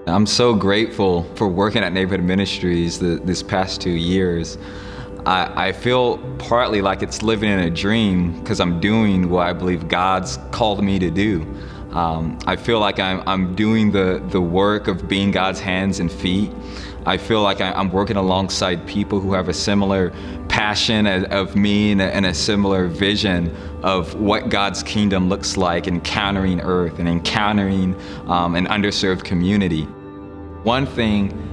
I'm so grateful for working at Neighborhood Ministries this past 2 years. I feel partly like it's living in a dream because I'm doing what I believe God's called me to do. I feel like I'm doing the work of being God's hands and feet. I feel like I'm working alongside people who have a similar passion of me and a similar vision of what God's kingdom looks like, encountering earth and encountering an underserved community. One thing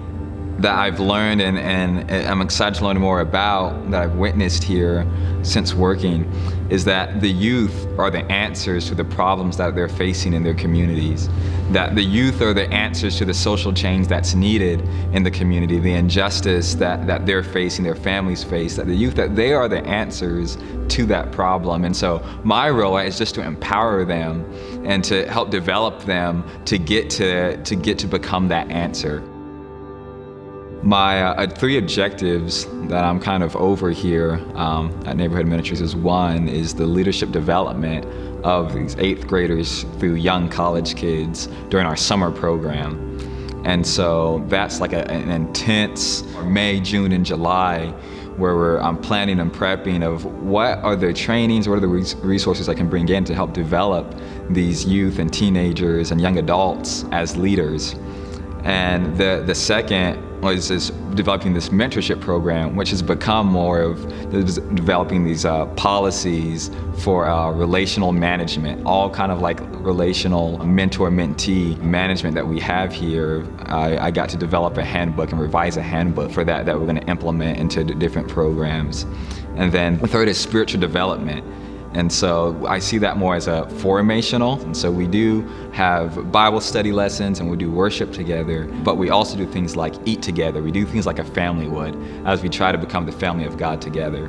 that I've learned and I'm excited to learn more about, that I've witnessed here since working, is that the youth are the answers to the problems that they're facing in their communities. That the youth are the answers to the social change that's needed in the community, the injustice that they're facing, their families face, that the youth, that they are the answers to that problem. And so my role is just to empower them and to help develop them to get to become that answer. My 3 objectives that I'm kind of over here at Neighborhood Ministries is the leadership development of these 8th graders through young college kids during our summer program. And so that's like an intense May, June, and July where I'm planning and prepping of what are the trainings, what are the resources I can bring in to help develop these youth and teenagers and young adults as leaders. And the second was developing this mentorship program, which has become more of developing these policies for relational management, all kind of like relational mentor-mentee management that we have here. I got to develop a handbook and revise a handbook for that we're going to implement into the different programs. And then the third is spiritual development. And so I see that more as a formational. And so we do have Bible study lessons and we do worship together, but we also do things like eat together. We do things like a family would as we try to become the family of God together.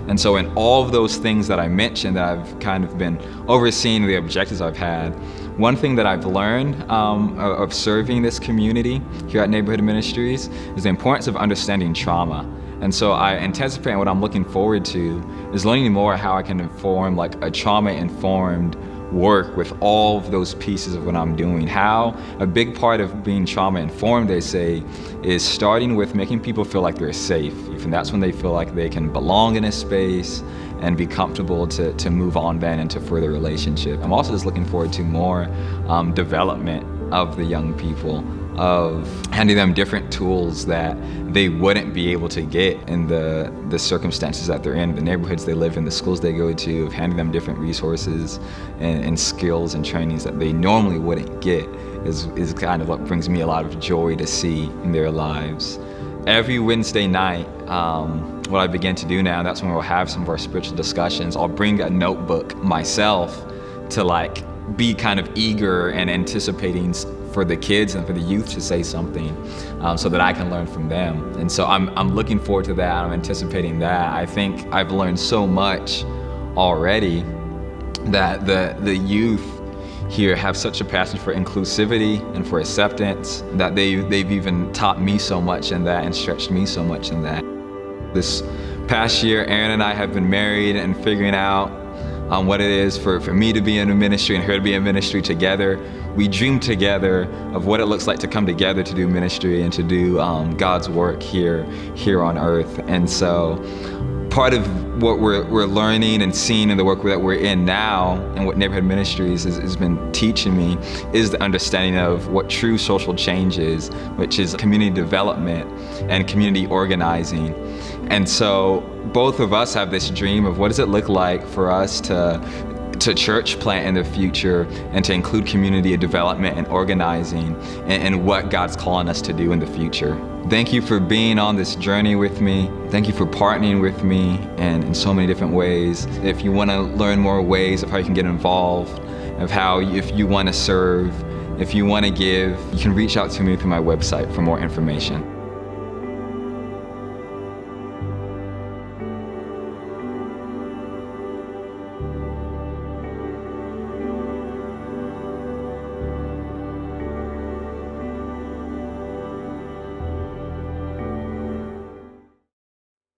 And so in all of those things that I mentioned that I've kind of been overseeing the objectives I've had, one thing that I've learned of serving this community here at Neighborhood Ministries is the importance of understanding trauma. And so I anticipate what I'm looking forward to is learning more how I can inform like a trauma-informed work with all of those pieces of what I'm doing. How a big part of being trauma-informed, they say, is starting with making people feel like they're safe. And that's when they feel like they can belong in a space and be comfortable to move on then into further relationship. I'm also just looking forward to more development of the young people, of handing them different tools that they wouldn't be able to get in the circumstances that they're in, the neighborhoods they live in, the schools they go to, of handing them different resources and skills and trainings that they normally wouldn't get is kind of what brings me a lot of joy to see in their lives. Every Wednesday night, what I begin to do now, that's when we'll have some of our spiritual discussions. I'll bring a notebook myself to like be kind of eager and anticipating for the kids and for the youth to say something so that I can learn from them. And so I'm looking forward to that. I'm anticipating that. I think I've learned so much already, that the youth here have such a passion for inclusivity and for acceptance, that they've even taught me so much in that and stretched me so much in that. This past year, Aaron and I have been married and figuring out what it is for me to be in a ministry and her to be in ministry together. We dream together of what it looks like to come together to do ministry and to do God's work here on earth. And so part of what we're learning and seeing in the work that we're in now and what Neighborhood Ministries has been teaching me is the understanding of what true social change is, which is community development and community organizing. And so both of us have this dream of what does it look like for us to church plant in the future and to include community development and organizing and what God's calling us to do in the future. Thank you for being on this journey with me. Thank you for partnering with me and in so many different ways. If you want to learn more ways of how you can get involved, of how if you want to serve, if you want to give, you can reach out to me through my website for more information.